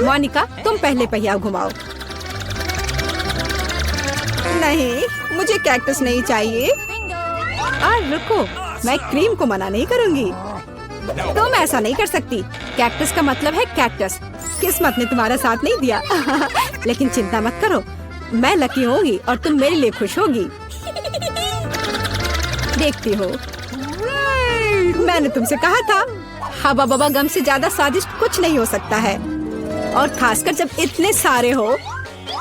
मोनिका, तुम पहले पहिया घुमाओ। नहीं, मुझे कैक्टस नहीं चाहिए। रुको, मैं क्रीम को मना नहीं करूंगी। तुम ऐसा नहीं कर सकती। कैक्टस का मतलब है कैक्टस। किस्मत ने तुम्हारा साथ नहीं दिया। लेकिन चिंता मत करो, मैं लकी होगी और तुम मेरे लिए खुश होगी। देखती हो, मैंने तुमसे कहा था, हवा बबा गम से ज्यादा स्वादिष्ट कुछ नहीं हो सकता है। और खासकर जब इतने सारे हो।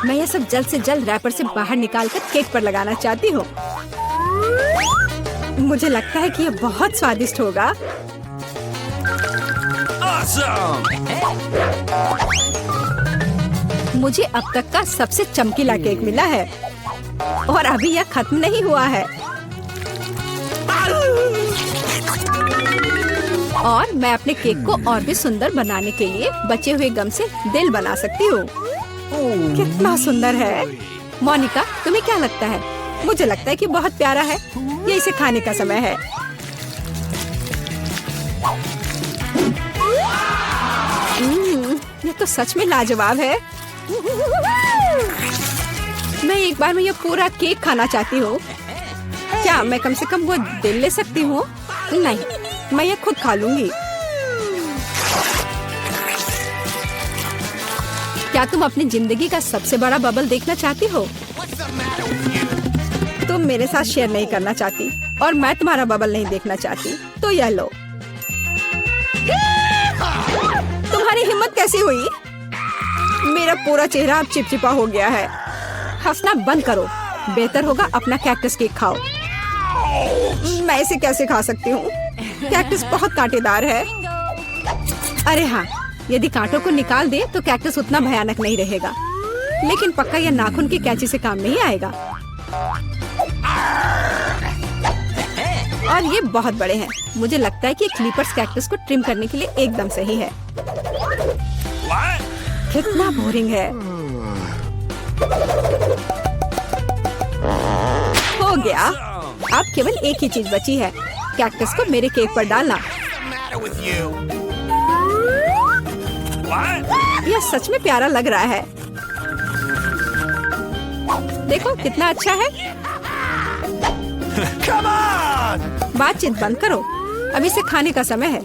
मैं ये सब जल्द से जल्द रैपर से बाहर निकालकर केक पर लगाना चाहती हूँ। मुझे लगता है कि ये बहुत स्वादिष्ट होगा। मुझे अब तक का सबसे चमकीला केक मिला है और अभी यह खत्म नहीं हुआ है। और मैं अपने केक को और भी सुंदर बनाने के लिए बचे हुए गम से दिल बना सकती हूँ। कितना सुंदर है। मोनिका, तुम्हें क्या लगता है? मुझे लगता है कि बहुत प्यारा है। ये इसे खाने का समय है। ये तो सच में लाजवाब है। मैं एक बार में ये पूरा केक खाना चाहती हूँ। क्या मैं कम से कम वो दिल ले सकती हूँ? नहीं, मैं ये खुद खा लूंगी। क्या तुम अपनी जिंदगी का सबसे बड़ा बबल देखना चाहती हो? तुम मेरे साथ शेयर नहीं करना चाहती और मैं तुम्हारा बबल नहीं देखना चाहती, तो यह लो। तुम्हारी हिम्मत कैसी हुई? मेरा पूरा चेहरा अब चिपचिपा हो गया है। हंसना बंद करो। बेहतर होगा अपना कैक्टस केक खाओ। मैं इसे कैसे खा सकती हूँ? कैक्टस बहुत कांटेदार है। अरे हाँ, यदि कांटों को निकाल दे तो कैक्टस उतना भयानक नहीं रहेगा। लेकिन पक्का यह नाखून की कैंची से काम नहीं आएगा। और ये बहुत बड़े हैं। मुझे लगता है कि क्लिपर्स कैक्टस को ट्रिम करने के लिए एकदम सही है। कितना बोरिंग है। हो गया। अब केवल एक ही चीज बची है, कैक्टस को मेरे केक पर डालना। यह सच में प्यारा लग रहा है। देखो कितना अच्छा है। बातचीत बंद करो, अब इसे खाने का समय है।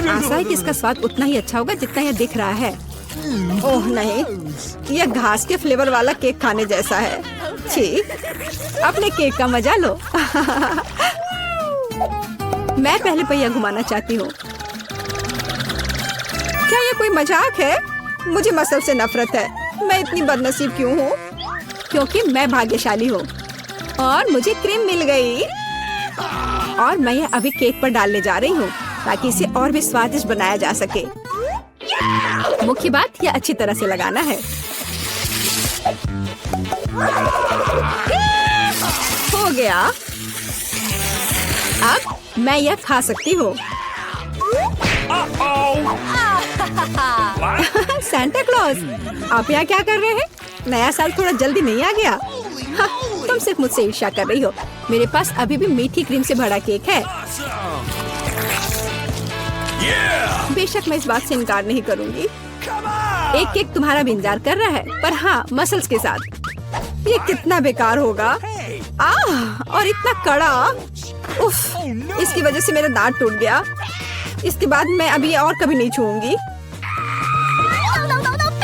आशा है कि इसका स्वाद उतना ही अच्छा होगा जितना यह दिख रहा है। ओह नहीं, यह घास के फ्लेवर वाला केक खाने जैसा है। छी, अपने केक का मजा लो। मैं पहले पहिया घुमाना चाहती हूँ। क्या ये कोई मजाक है? मुझे मसल से नफरत है। मैं इतनी बदनसीब क्यों हूँ? क्योंकि मैं भाग्यशाली हूँ और मुझे क्रीम मिल गई। और मैं यह अभी केक पर डालने जा रही हूँ ताकि इसे और भी स्वादिष्ट बनाया जा सके। मुख्य बात यह अच्छी तरह से लगाना है। हो गया। अब मैं यह खा सकती हूँ। सांता क्लॉज, आप यहाँ क्या कर रहे हैं? नया साल थोड़ा जल्दी नहीं आ गया? हाँ, तुम सिर्फ मुझसे ईर्ष्या कर रही हो। मेरे पास अभी भी मीठी क्रीम से भरा केक है। बेशक मैं इस बात से इनकार नहीं करूंगी। एक केक तुम्हारा भी इंतजार कर रहा है, पर हाँ, मसल्स के साथ। ये कितना बेकार होगा। और इतना कड़ा। उफ, इसकी वजह से मेरा दांत टूट गया। इसके बाद मैं अभी और कभी नहीं छूऊंगी।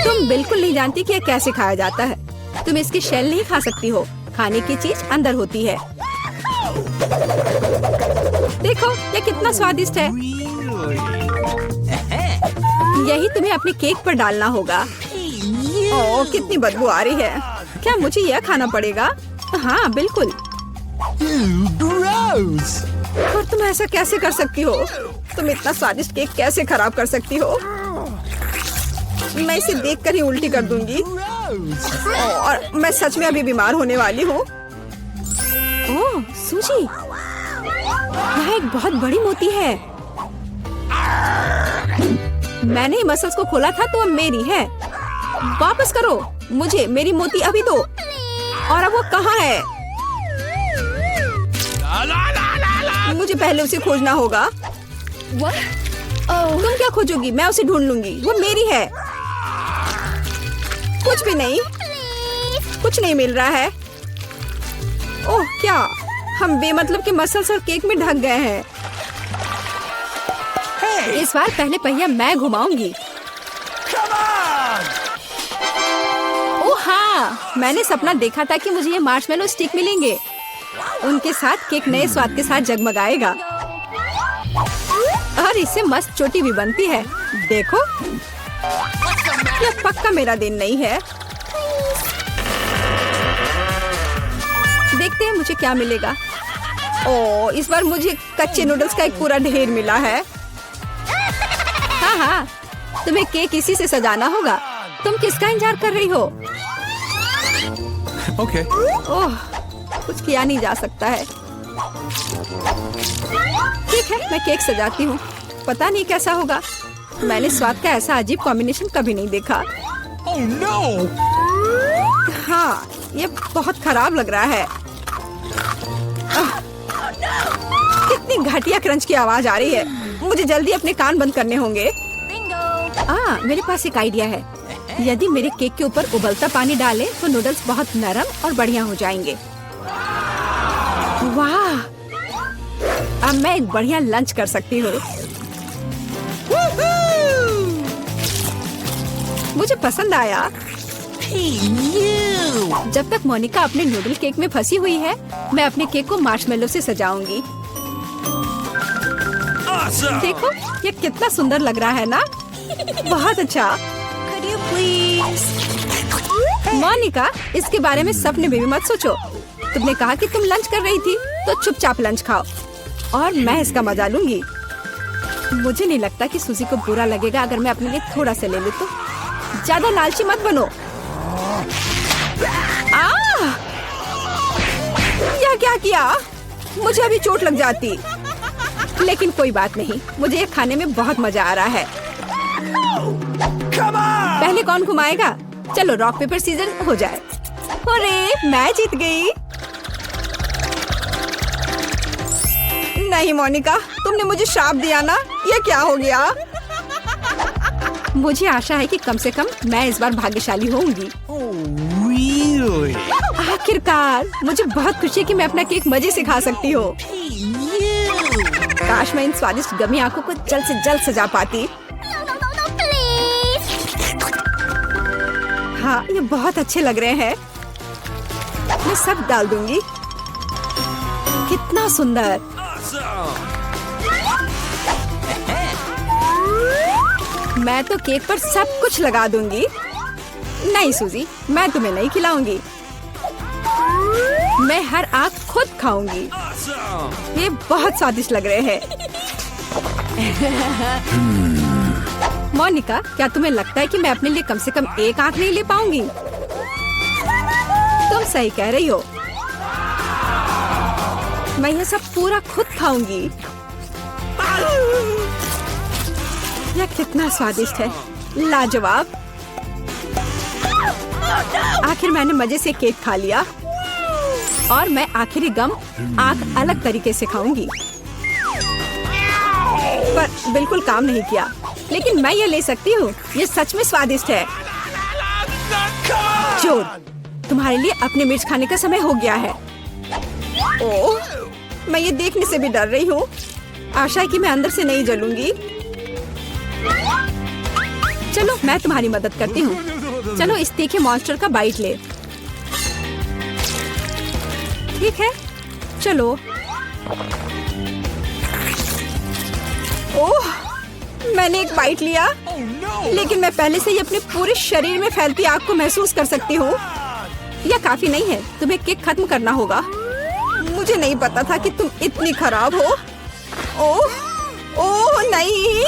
तुम बिल्कुल नहीं जानती कि यह कैसे खाया जाता है। तुम इसकी शेल नहीं खा सकती हो। खाने की चीज अंदर होती है। देखो यह कितना स्वादिष्ट है। यही तुम्हें अपने केक पर डालना होगा। ओह, कितनी बदबू आ रही है। क्या मुझे यह खाना पड़ेगा? हाँ बिल्कुल। और तुम ऐसा कैसे कर सकती हो? तुम इतना स्वादिष्ट केक कैसे खराब कर सकती हो? मैं इसे देखकर ही उल्टी कर दूंगी। और मैं सच में अभी बीमार होने वाली हूँ। ओह सूजी, यह एक बहुत बड़ी मोती है। मैंने मसल्स को खोला था तो अब मेरी है। वापस करो मुझे मेरी मोती अभी दो। और अब वो कहाँ है? मुझे पहले उसे खोजना होगा। तुम क्या खोजोगी? मैं उसे ढूंढ लूंगी। वो मेरी है। कुछ भी नहीं, कुछ नहीं मिल रहा है। ओह क्या, हम बेमतलब के मसल्स और केक में ढक गए हैं। इस बार पहले पहिया मैं घुमाऊंगी। ओह हाँ, मैंने सपना देखा था कि मुझे ये मार्शमेलो स्टिक मिलेंगे। उनके साथ केक नए स्वाद के साथ जगमगाएगा और इससे मस्त चोटी भी बनती है। देखो, यह पक्का मेरा दिन नहीं है। देखते हैं मुझे क्या मिलेगा। ओह, इस बार मुझे कच्चे नूडल्स का एक पूरा ढेर मिला है। हाँ हाँ, तुम्हें केक इसी से सजाना होगा। तुम किसका इंतजार कर रही हो? Okay. ओह, कुछ किया नहीं जा सकता है। ठीक है, मैं केक सजाती हूँ। पता नहीं कैसा होगा। मैंने स्वाद का ऐसा अजीब कॉम्बिनेशन कभी नहीं देखा। Oh no! हाँ, ये बहुत खराब लग रहा है। कितनी घटिया क्रंच की आवाज आ रही है। मुझे जल्दी अपने कान बंद करने होंगे। मेरे पास एक आइडिया है। यदि मेरे केक के ऊपर उबलता पानी डालें तो नूडल्स बहुत नरम और बढ़िया हो जाएंगे। वाह, अब मैं एक बढ़िया लंच कर सकती हूँ। मुझे पसंद आया। जब तक मोनिका अपने नूडल केक में फंसी हुई है, मैं अपने केक को मार्शमेलो से सजाऊंगी। Awesome! देखो, ये कितना सुंदर लग रहा है ना? बहुत अच्छा। मोनिका, इसके बारे में सपने में भी मत सोचो। तुमने कहा कि तुम लंच कर रही थी, तो चुपचाप लंच खाओ और मैं इसका मजा लूंगी। मुझे नहीं लगता कि सूजी को बुरा लगेगा अगर मैं अपने लिए थोड़ा सा ले लूं तो। ज्यादा लालची मत बनो। यह क्या किया? मुझे अभी चोट लग जाती। लेकिन कोई बात नहीं, मुझे ये खाने में बहुत मजा आ रहा है। पहले कौन घुमाएगा? चलो रॉक पेपर सीजर हो जाए। अरे, मैं जीत गई। नहीं मोनिका, तुमने मुझे श्राप दिया ना। ये क्या हो गया? मुझे आशा है कि कम से कम मैं इस बार भाग्यशाली होंगी। Really? आखिरकार, मुझे बहुत खुशी है कि मैं अपना केक मजे से खा सकती हूँ। काश मैं इन स्वादिष्ट गमी आंखों को जल्द से जल्द सजा पाती। हाँ, ये बहुत अच्छे लग रहे हैं। मैं सब डाल दूंगी। कितना सुंदर। मैं तो केक पर सब कुछ लगा दूंगी। नहीं सूजी, मैं तुम्हें नहीं खिलाऊंगी। मैं हर आंख खुद खाऊंगी। ये बहुत स्वादिष्ट लग रहे हैं। मोनिका, क्या तुम्हें लगता है कि मैं अपने लिए कम से कम एक आंख नहीं ले पाऊंगी? तुम सही कह रही हो। मैं ये सब पूरा खुद खाऊंगी। यह कितना स्वादिष्ट है, लाजवाब। आखिर मैंने मजे से केक खा लिया और मैं आखिरी गम आंख अलग तरीके से खाऊंगी। पर बिल्कुल काम नहीं किया। लेकिन मैं ये ले सकती हूँ। ये सच में स्वादिष्ट है। जोर, तुम्हारे लिए अपने मिर्च खाने का समय हो गया है। ओह, मैं ये देखने से भी डर रही हूँ। आशा है कि मैं अंदर से नहीं जलूंगी। चलो, मैं तुम्हारी मदद करती हूँ। चलो, इस तीखे मॉन्स्टर का बाइट ले। ठीक है, चलो। ओह, मैंने एक बाइट लिया, लेकिन मैं पहले से ही अपने पूरे शरीर में फैलती आग को महसूस कर सकती हूँ। यह काफी नहीं है, तुम्हें केक खत्म करना होगा। मुझे नहीं पता था कि तुम इतनी खराब हो। ओह, ओह नहीं।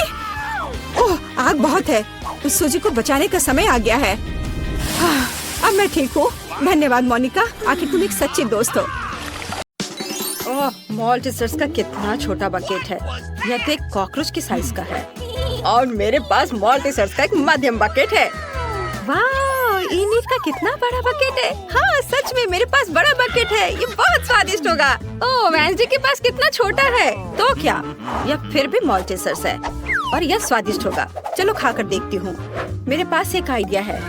ओह, आग बहुत है। उस सूजी को बचाने का समय आ गया है। अब मैं ठीक हूँ। धन्यवाद मोनिका, आखिर तुम एक सच्ची दोस्त हो। ओह, मॉल्टेसर्स का कितना छोटा बकेट है। यह तो एक कॉकरोच की साइज का है। और मेरे पास मॉल्टेसर्स का एक मध्यम बकेट है। वाह, इनिट का कितना बड़ा बकेट है। हाँ, सच में मेरे पास बड़ा बकेट है। ये बहुत स्वादिष्ट होगा। ओह, वेंसडे के पास कितना छोटा है। तो क्या, यह फिर भी मॉल्टेसर्स है और यह स्वादिष्ट होगा। चलो खाकर देखती हूँ। मेरे पास एक आइडिया है।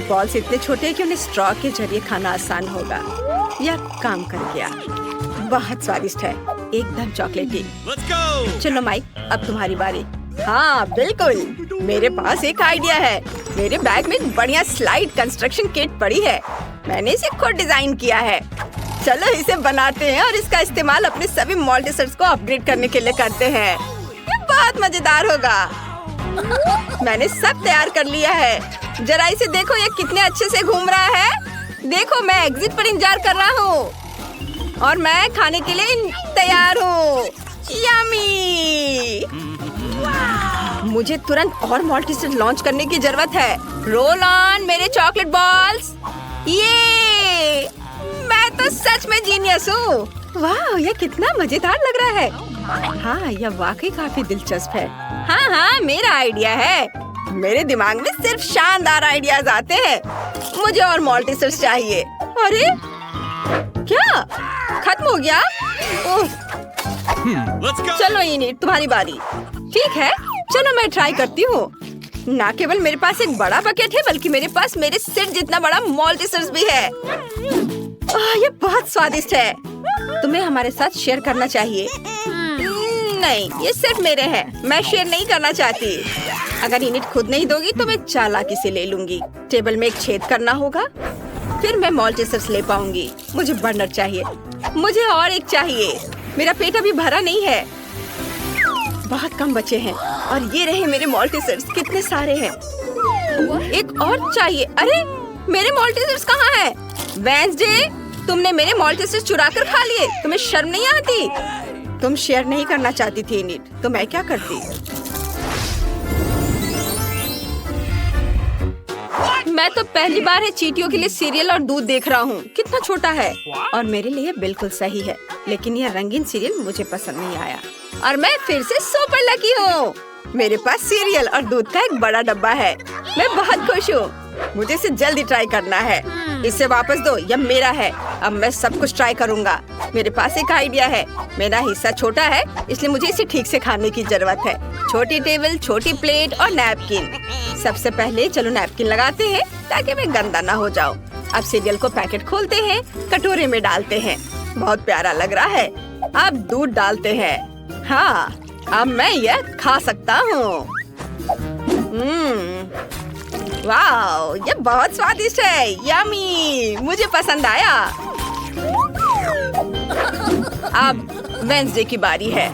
बॉल्स इतने छोटे हैं कि उन्हें स्ट्रॉ के जरिए खाना आसान होगा। यह काम कर गया। बहुत स्वादिष्ट है, एकदम चॉकलेटी। Let's go! चलो माइक, अब तुम्हारी बारी। हाँ बिल्कुल, मेरे पास एक आइडिया है। मेरे बैग में एक बढ़िया स्लाइड कंस्ट्रक्शन किट पड़ी है। मैंने इसे खुद डिजाइन किया है। चलो इसे बनाते हैं और इसका इस्तेमाल अपने सभी मॉल्टिसर्स को अपग्रेड करने के लिए करते हैं। ये बहुत मजेदार होगा। मैंने सब तैयार कर लिया है। जरा इसे देखो, ये कितने अच्छे से घूम रहा है। देखो, मैं एग्जिट पर इंतजार कर रहा हूँ और मैं खाने के लिए तैयार हूँ। यम्मी! मुझे तुरंत और मॉल्टिसर्स लॉन्च करने की जरूरत है। रोल ऑन मेरे चॉकलेट बॉल्स। ये मैं तो सच में जीनियस हूँ। वाह, यह कितना मजेदार लग रहा है। हाँ, यह वाकई काफी दिलचस्प है। हाँ, मेरा आइडिया है। मेरे दिमाग में सिर्फ शानदार आइडियाज आते हैं। मुझे और मॉल्टिसर्स चाहिए। अरे क्या खत्म हो गया? ओह, Let's go! चलो इनिट, तुम्हारी बारी। ठीक है, चलो मैं ट्राई करती हूँ। ना केवल मेरे पास एक बड़ा बकेट है, बल्कि मेरे पास मेरे सिर जितना बड़ा मॉल्टिसर्स भी है। ये बहुत स्वादिष्ट है। तुम्हें हमारे साथ शेयर करना चाहिए। नहीं, ये सिर्फ मेरे हैं। मैं शेयर नहीं करना चाहती। अगर इनिट खुद नहीं दोगी तो मैं चालाकी से ले लूंगी। टेबल में एक छेद करना होगा, फिर मैं मॉल्टिसर्स ले पाऊंगी। मुझे बर्नर चाहिए। मुझे और एक चाहिए। मेरा पेट अभी भरा नहीं है। बहुत कम बचे हैं और ये रहे मेरे मॉल्टिसर्स। कितने सारे हैं। एक और चाहिए। अरे मेरे मॉल्टिसर्स कहाँ हैं? वेंसडे, तुमने मेरे मॉल्टिसर्स चुरा कर खा लिए। तुम्हें शर्म नहीं आती? तुम शेयर नहीं करना चाहती थी इनिट, तो मैं क्या करती? मैं तो पहली बार है चींटियों के लिए सीरियल और दूध देख रहा हूँ। कितना छोटा है और मेरे लिए बिल्कुल सही है। लेकिन यह रंगीन सीरियल मुझे पसंद नहीं आया और मैं फिर से सुपर लकी हूँ। मेरे पास सीरियल और दूध का एक बड़ा डब्बा है। मैं बहुत खुश हूँ। मुझे इसे जल्दी ट्राई करना है। इसे वापस दो, यह मेरा है। अब मैं सब कुछ ट्राई करूँगा। मेरे पास एक आइडिया है। मेरा हिस्सा छोटा है, इसलिए मुझे इसे ठीक से खाने की जरूरत है। छोटी टेबल, छोटी प्लेट और नैपकिन। सबसे पहले चलो नैपकिन लगाते हैं ताकि मैं गंदा ना हो जाऊँ। अब सीरियल को पैकेट खोलते हैं, कटोरे में डालते हैं। बहुत प्यारा लग रहा है। अब दूध डालते हैं। हाँ, अब मैं यह खा सकता हूँ। वाह, ये बहुत स्वादिष्ट है। यम्मी, मुझे पसंद आया। अब वेंसडे की बारी है।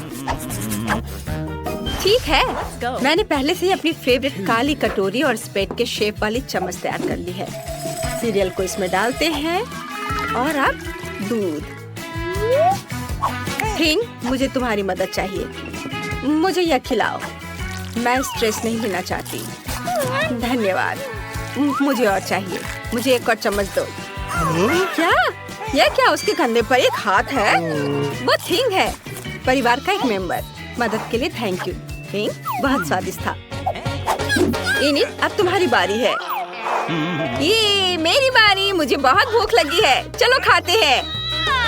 ठीक है, मैंने पहले से ही अपनी फेवरेट काली कटोरी और स्पेट के शेप वाली चम्मच तैयार कर ली है। सीरियल को इसमें डालते हैं और अब दूध। थिंग, मुझे तुम्हारी मदद चाहिए। मुझे यह खिलाओ। मैं स्ट्रेस नहीं लेना चाहती। धन्यवाद। मुझे और चाहिए। मुझे एक और चम्मच दो। क्या? यह क्या? उसके कंधे पर एक हाथ है। वो थिंग है, परिवार का एक मेंबर। मदद के लिए थैंक यू। थिंग बहुत स्वादिष्ट था। इनिट, अब तुम्हारी बारी है। ये मेरी बारी। मुझे बहुत भूख लगी है। चलो खाते हैं।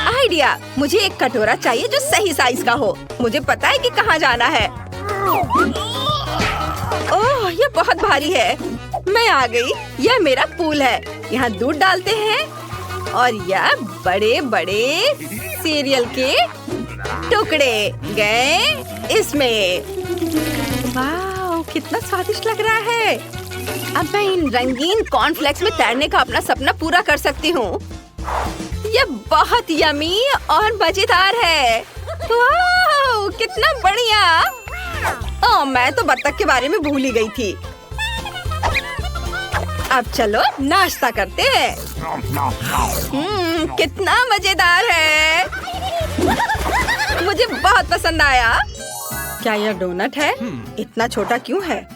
आइडिया, मुझे एक कटोरा चाहिए जो सही साइज का हो। मुझे पता है कि कहाँ जाना है। ओह, ये बहुत भारी है। मैं आ गई। यह मेरा पूल है। यहाँ दूध डालते हैं और यह बड़े बड़े सीरियल के टुकड़े गए इसमें। वाह, कितना स्वादिष्ट लग रहा है। अब मैं इन रंगीन कॉर्नफ्लेक्स में तैरने का अपना सपना पूरा कर सकती हूँ। यह बहुत यमी और मजेदार है। वाह, कितना बढ़िया। ओह, मैं तो बत्तख के बारे में भूल ही गई थी। अब चलो नाश्ता करते हैं। कितना मजेदार है। मुझे बहुत पसंद आया। क्या यह डोनट है? इतना छोटा क्यों है?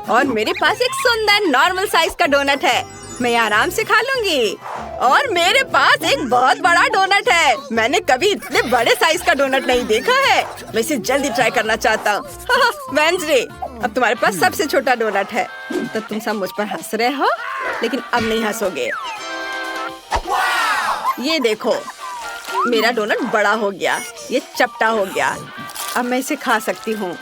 और मेरे पास एक सुंदर नॉर्मल साइज का डोनट है। मैं आराम से खा लूंगी। और मेरे पास एक बहुत बड़ा डोनट है। मैंने कभी इतने बड़े साइज का डोनट नहीं देखा है। मैं इसे जल्दी ट्राई करना चाहता हूँ। वेंसडे, अब तुम्हारे पास सबसे छोटा डोनट है। तो तुम सब मुझ पर हंस रहे हो, लेकिन अब नहीं हंसोगे। ये देखो, मेरा डोनट बड़ा हो गया। ये चपटा हो गया। अब मैं इसे खा सकती हूँ।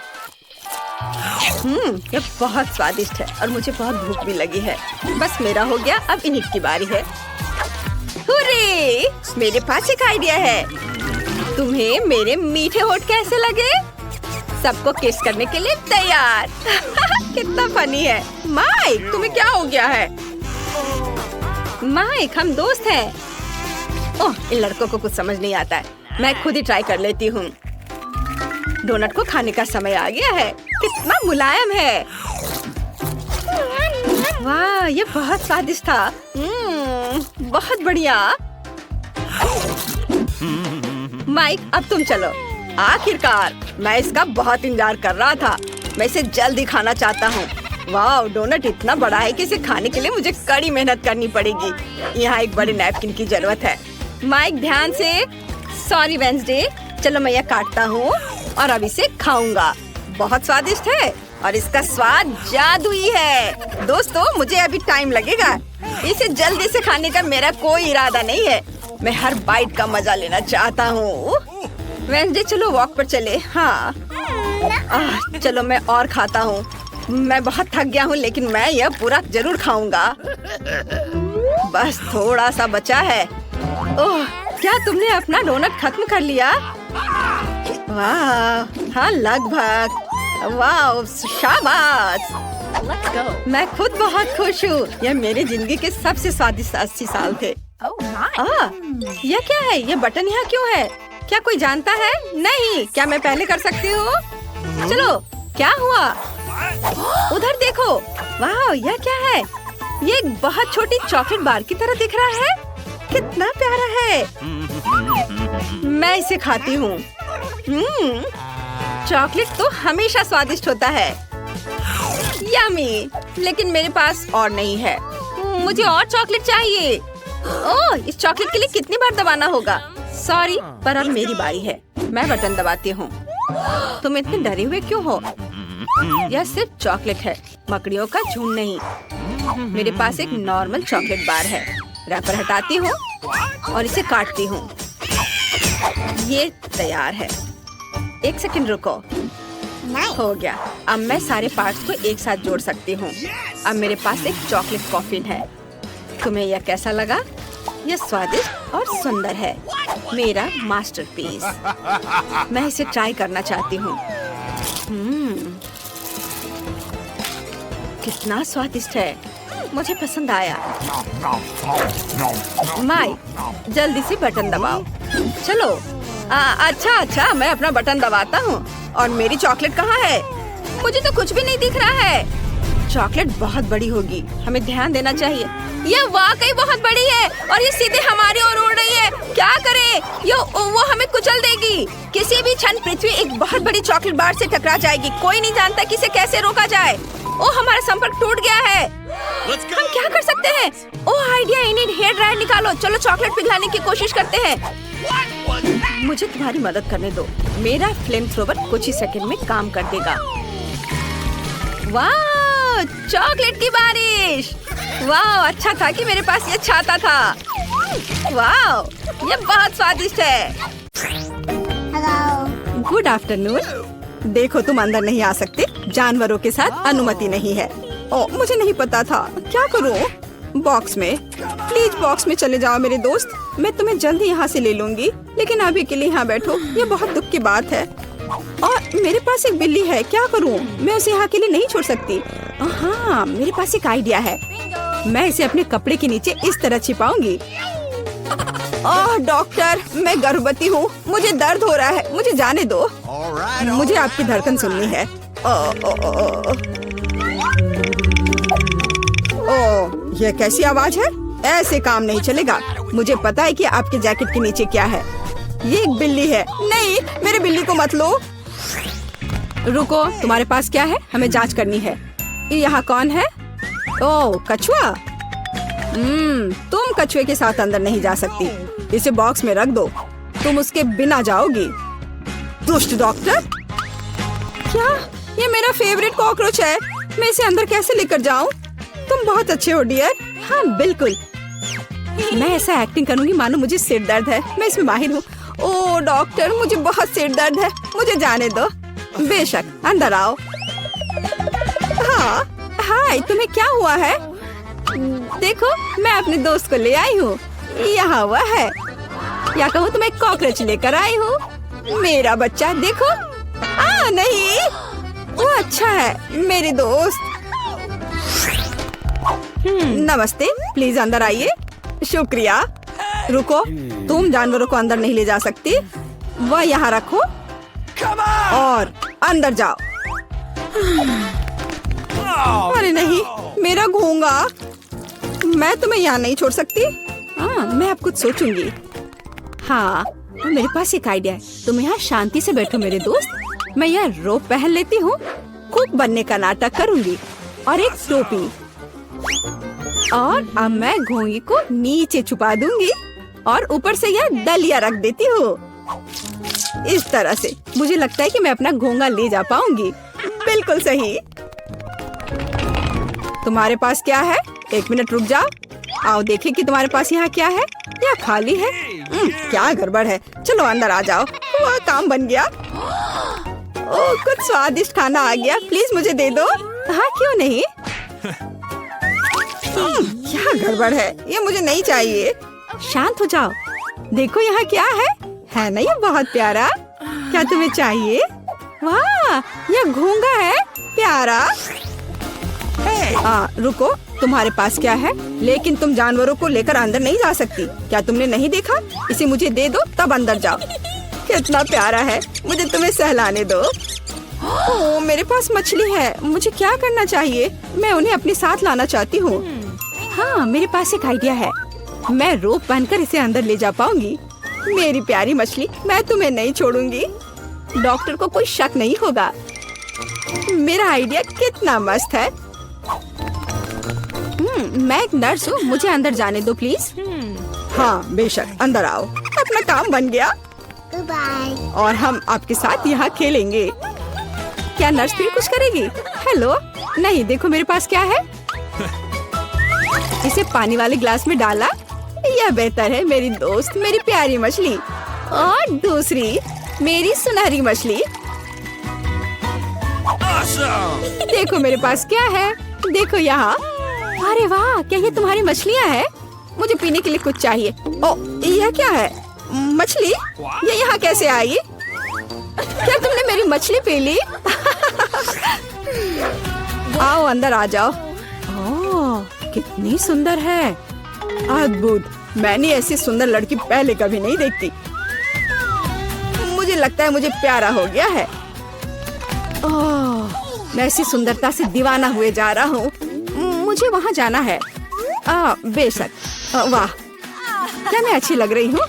ये बहुत स्वादिष्ट है और मुझे बहुत भूख भी लगी है। बस मेरा हो गया, अब इन्हीं की बारी है। हुर्रे! मेरे पास एक आइडिया है। तुम्हें मेरे मीठे होठ कैसे लगे? सबको किस करने के लिए तैयार। कितना फनी है। माइक, तुम्हें क्या हो गया है? माइक, हम दोस्त हैं। ओह, इन लड़कों को कुछ समझ नहीं आता है। मैं खुद ही ट्राई कर लेती हूँ। डोनट को खाने का समय आ गया है। कितना मुलायम है। वाह, ये बहुत स्वादिष्ट था। बहुत बढ़िया। माइक, अब तुम चलो। आखिरकार, मैं इसका बहुत इंतजार कर रहा था। मैं इसे जल्दी खाना चाहता हूँ। वाह, डोनट इतना बड़ा है कि इसे खाने के लिए मुझे कड़ी मेहनत करनी पड़ेगी। यहाँ एक बड़े नैपकिन की जरूरत है। माइक, ध्यान से। Sorry Wednesday. चलो मैं यह काटता हूँ और अब इसे खाऊंगा। बहुत स्वादिष्ट है और इसका स्वाद जादुई है। दोस्तों, मुझे अभी टाइम लगेगा। इसे जल्दी से खाने का मेरा कोई इरादा नहीं है। मैं हर बाइट का मजा लेना चाहता हूँ। वेंसडे, चलो वॉक पर चले। हाँ, चलो मैं और खाता हूँ। मैं बहुत थक गया हूँ, लेकिन मैं यह पूरा जरूर खाऊंगा। बस थोड़ा सा बचा है। ओह, क्या तुमने अपना डोनट खत्म कर लिया? वाह, हाँ लगभग। वाह, शाबाश। मैं खुद बहुत खुश हूँ। यह मेरी जिंदगी के सबसे स्वादिष्ट 80 साल थे। यह क्या है? यह बटन यहाँ क्यों है? क्या कोई जानता है? नहीं। क्या मैं पहले कर सकती हूँ? चलो, क्या हुआ? उधर देखो। वाह, यह क्या है? ये एक बहुत छोटी चॉकलेट बार की तरह दिख रहा है। कितना प्यारा है। मैं इसे खाती हूँ। चॉकलेट तो हमेशा स्वादिष्ट होता है। यम्मी, लेकिन मेरे पास और नहीं है। मुझे और चॉकलेट चाहिए। ओह, इस चॉकलेट के लिए कितनी बार दबाना होगा? सॉरी, पर अब मेरी बारी है। मैं बटन दबाती हूँ। तुम इतने डरे हुए क्यों हो? यह सिर्फ चॉकलेट है, मकड़ियों का झुंड नहीं। मेरे पास एक नॉर्मल चॉकलेट बार है। रैपर हटाती हूँ और इसे काटती हूँ। ये तैयार है। एक सेकंड रुको। हो गया। अब मैं सारे पार्ट्स को एक साथ जोड़ सकती हूँ। अब मेरे पास एक चॉकलेट कॉफिन है। तुम्हें यह कैसा लगा? यह स्वादिष्ट और सुंदर है। मेरा मास्टरपीस। मैं इसे ट्राई करना चाहती हूँ। कितना स्वादिष्ट है। मुझे पसंद आया। माइक, जल्दी से बटन दबाओ। चलो। अच्छा, मैं अपना बटन दबाता हूँ। और मेरी चॉकलेट कहाँ है? मुझे तो कुछ भी नहीं दिख रहा है। चॉकलेट बहुत बड़ी होगी, हमें ध्यान देना चाहिए। यह वाकई बहुत बड़ी है और ये सीधे हमारी ओर उड़ रही है। क्या करें? वो हमें कुचल देगी। किसी भी क्षण पृथ्वी एक बहुत बड़ी चॉकलेट बार से टकरा जाएगी। कोई नहीं जानता कि इसे कैसे रोका जाए। ओह, हमारा संपर्क टूट गया है। हम क्या कर सकते हैं? ओह, आइडिया। इन्हें हेयर ड्रायर निकालो। चलो चॉकलेट पिघलाने की कोशिश करते हैं। मुझे तुम्हारी मदद करने दो। मेरा फ्लेम थ्रोवर कुछ ही सेकंड में काम कर देगा। वाह, चॉकलेट की बारिश। वाह, अच्छा था कि मेरे पास ये छाता था। वाह, ये बहुत स्वादिष्ट है। Good afternoon. देखो, तुम अंदर नहीं आ सकते। जानवरों के साथ अनुमति नहीं है। ओह, मुझे नहीं पता था। क्या करूं? बॉक्स में। प्लीज बॉक्स में चले जाओ मेरे दोस्त। मैं तुम्हें जल्दी यहाँ से ले लूंगी, लेकिन अभी के लिए यहाँ बैठो। ये बहुत दुख की बात है। और मेरे पास एक बिल्ली है। क्या करूँ? मैं उसे यहाँ के लिए नहीं छोड़ सकती। हाँ, मेरे पास एक आइडिया है। मैं इसे अपने कपड़े के नीचे इस तरह छिपाऊंगी। ओह डॉक्टर, मैं गर्भवती हूँ। मुझे दर्द हो रहा है। मुझे जाने दो। मुझे आपकी धड़कन सुननी है। ओह, यह कैसी आवाज है? ऐसे काम नहीं चलेगा। मुझे पता है कि आपके जैकेट के नीचे क्या है। ये एक बिल्ली है। नहीं, मेरे बिल्ली को मत लो। रुको, तुम्हारे पास क्या है? हमें जांच करनी है। यहाँ कौन है? ओह, कछुआ। तुम कछुए के साथ अंदर नहीं जा सकती। इसे बॉक्स में रख दो। तुम उसके बिना जाओगी। दुष्ट डॉक्टर। क्या? ये मेरा फेवरेट कॉकरोच है। मैं इसे अंदर कैसे लेकर जाऊं? तुम बहुत अच्छे हो डियर। हाँ बिल्कुल। मैं ऐसा एक्टिंग करूंगी मानो मुझे सिर दर्द है। मैं इसमें माहिर हूँ। ओह डॉक्टर, मुझे बहुत सिर दर्द है। मुझे जाने दो। बेशक, अंदर आओ। हाँ, हाय, तुम्हें क्या हुआ है? देखो, मैं अपने दोस्त को ले आई हूँ। यहाँ हुआ है, या कहूँ तो मैं कॉकरोच लेकर आई हूँ। मेरा बच्चा देखो। नहीं, वो अच्छा है, मेरे दोस्त। नमस्ते, प्लीज अंदर आइए। शुक्रिया। रुको, तुम जानवरों को अंदर नहीं ले जा सकती। वह यहाँ रखो और अंदर जाओ। अरे नहीं, मेरा घोंगा। मैं तुम्हें यहाँ नहीं छोड़ सकती। हाँ, मैं अब कुछ सोचूंगी। हाँ, मेरे पास एक आइडिया है। तुम यहाँ शांति से बैठो मेरे दोस्त। मैं यह रोप पहन लेती हूँ, कुक बनने का नाटक करूंगी और एक टोपी। और अब मैं घोंगी को नीचे छुपा दूंगी और ऊपर से यह दलिया रख देती हूँ। इस तरह से मुझे लगता है कि मैं अपना घोंगा ले जा पाऊंगी। बिल्कुल सही। तुम्हारे पास क्या है? 1 मिनट रुक जाओ। आओ देखें कि तुम्हारे पास यहाँ क्या है। यह खाली है। क्या गड़बड़ है। चलो अंदर आ जाओ। वह काम बन गया। ओह, कुछ स्वादिष्ट खाना आ गया। प्लीज मुझे दे दो। हाँ, क्यों नहीं। क्या गड़बड़ है, ये मुझे नहीं चाहिए। शांत हो जाओ। देखो यहाँ क्या है ना, ये बहुत प्यारा। क्या तुम्हें चाहिए? वाह, यह घोंगा है, प्यारा। रुको, तुम्हारे पास क्या है? लेकिन तुम जानवरों को लेकर अंदर नहीं जा सकती। क्या तुमने नहीं देखा? इसे मुझे दे दो, तब अंदर जाओ। कितना प्यारा है, मुझे तुम्हें सहलाने दो। ओह, मेरे पास मछली है। मुझे क्या करना चाहिए? मैं उन्हें अपने साथ लाना चाहती हूँ। हाँ, मेरे पास एक आइडिया है। मैं रोप बांधकर इसे अंदर ले जा पाऊंगी। मेरी प्यारी मछली, मैं तुम्हें नहीं छोड़ूंगी। डॉक्टर को कोई शक नहीं होगा। मेरा आइडिया कितना मस्त है। मैं एक नर्स हूँ, मुझे अंदर जाने दो प्लीज। हाँ, बेशक, अंदर आओ। अपना काम बन गया। और हम आपके साथ यहाँ खेलेंगे। क्या नर्स फिर कुछ करेगी? हेलो, नहीं, देखो मेरे पास क्या है। इसे पानी वाले ग्लास में डाला। यह बेहतर है मेरी दोस्त, मेरी प्यारी मछली। और दूसरी, मेरी सुनहरी मछली। देखो मेरे पास क्या है। देखो यहाँ। अरे वाह, क्या ये तुम्हारी मछलियाँ हैं? मुझे पीने के लिए कुछ चाहिए। ओ, यह क्या है? मछली? ये यहाँ कैसे आई? क्या तुमने मेरी मछली पी ली? आओ अंदर आ जाओ। ओह, कितनी सुंदर है। अद्भुत। मैंने ऐसी सुंदर लड़की पहले कभी नहीं देखती। मुझे लगता है मुझे प्यारा हो गया है। ओह, मैं ऐसी सुंदरता से दीवाना हुए जा रहा हूँ। मुझे वहाँ जाना है। बेशक। वाह, क्या मैं अच्छी लग रही हूँ?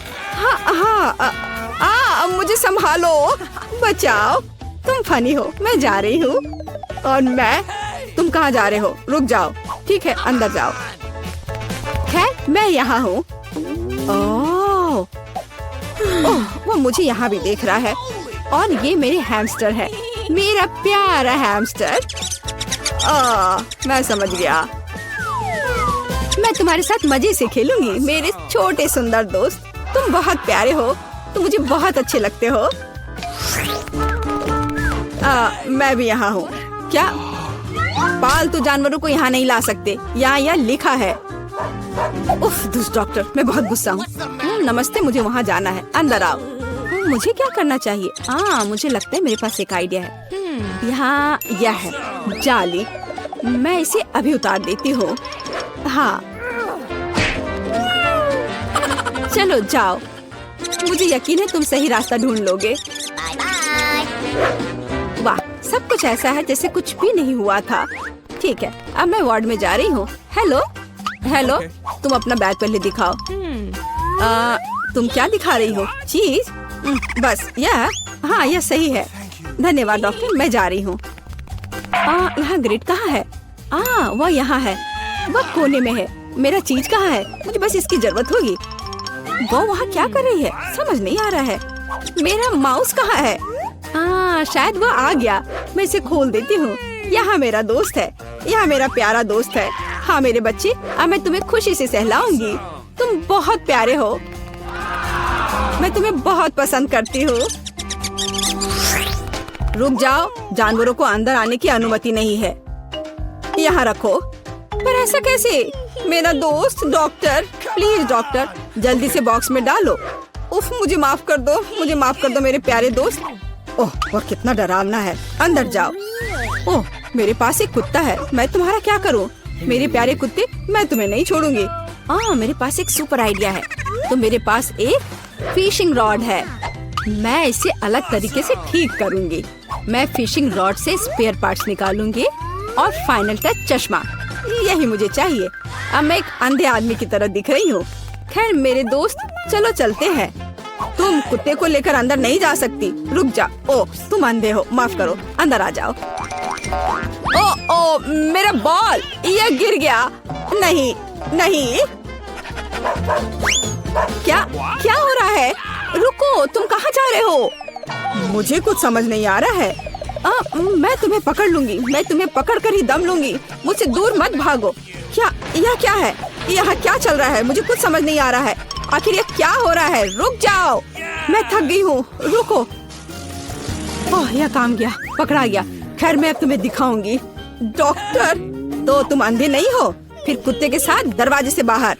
हाँ, मुझे संभालो, बचाओ। तुम फनी हो। मैं जा रही हूँ। और तुम कहाँ जा रहे हो? रुक जाओ। ठीक है, अंदर जाओ। खैर, मैं यहाँ हूँ। ओह, वो मुझे यहाँ भी देख रहा है। और ये मेरे हैमस्टर है, मेरा प्यारा हैमस्टर। मैं समझ गया। मैं तुम्हारे साथ मजे से खेलूंगी, मेरे छोटे सुंदर दोस्त। तुम बहुत प्यारे हो, तुम मुझे बहुत अच्छे लगते हो। मैं भी यहाँ हूँ। क्या? पालतू जानवरों को यहाँ नहीं ला सकते, यहाँ यह लिखा है। उफ, दुष्ट डॉक्टर, मैं बहुत गुस्सा हूँ। नमस्ते, मुझे वहाँ जाना है। अंदर आओ। मुझे क्या करना चाहिए? मुझे लगता है मेरे पास एक आइडिया है। यहाँ यह है जाली। मैं इसे अभी उतार देती हूँ। हाँ, चलो जाओ। मुझे यकीन है तुम सही रास्ता ढूंढ लोगे। वाह, सब कुछ ऐसा है जैसे कुछ भी नहीं हुआ था। ठीक है, अब मैं वार्ड में जा रही हूँ। हेलो, तुम अपना बैग पहले दिखाओ। तुम क्या दिखा रही हो? चीज? बस यह? हाँ, यह सही है। धन्यवाद डॉक्टर, मैं जा रही हूँ। यहाँ ग्रिड कहाँ है? वह यहाँ है। वह कोने में है। मेरा चीज कहाँ है? मुझे बस इसकी जरूरत होगी। वो वहाँ क्या कर रही है? समझ नहीं आ रहा है। मेरा माउस कहाँ है? शायद वो आ गया। मैं इसे खोल देती हूँ। यहाँ मेरा दोस्त है। यहाँ मेरा प्यारा दोस्त है। हाँ मेरे बच्चे, अब मैं तुम्हें खुशी से सहलाऊंगी। तुम बहुत प्यारे हो। मैं तुम्हें बहुत पसंद करती हूँ। रुक जाओ, जानवरों को अंदर आने की अनुमति नहीं है। यहाँ रखो। पर ऐसा कैसे? मेरा दोस्त डॉक्टर, प्लीज डॉक्टर, जल्दी से बॉक्स में डालो। उफ, मुझे माफ कर दो, मुझे माफ कर दो मेरे प्यारे दोस्त। ओह, वो कितना डरावना है। अंदर जाओ। ओह, मेरे पास एक कुत्ता है, मैं तुम्हारा क्या करूं? मेरे प्यारे कुत्ते, मैं तुम्हें नहीं छोड़ूंगी। हाँ, मेरे पास एक सुपर आइडिया है। तो मेरे पास एक फिशिंग रॉड है, मैं इसे अलग तरीके से ठीक करूंगी। मैं फिशिंग रॉड से स्पेयर पार्ट्स निकालूंगी और फाइनल टच चश्मा, यही मुझे चाहिए। अब मैं एक अंधे आदमी की तरह दिख रही हूँ। खैर मेरे दोस्त, चलो चलते हैं। तुम कुत्ते को लेकर अंदर नहीं जा सकती, रुक जा। ओ, तुम अंधे हो, माफ करो, अंदर आ जाओ। ओ, मेरा बॉल, यह गिर गया। नहीं नहीं, क्या क्या हो रहा है? रुको, तुम कहाँ जा रहे हो? मुझे कुछ समझ नहीं आ रहा है। मैं तुम्हें पकड़ लूंगी, मैं तुम्हें पकड़ कर ही दम लूंगी। मुझसे दूर मत भागो। क्या, यह क्या है? यहाँ क्या चल रहा है? मुझे कुछ समझ नहीं आ रहा है। आखिर ये क्या हो रहा है? रुक जाओ, मैं थक गई हूँ, रुको। ओह, यह काम गया, पकड़ा गया। खैर मैं अब तुम्हें दिखाऊंगी। डॉक्टर, तो तुम अंधे नहीं हो? फिर कुत्ते के साथ दरवाजे से बाहर।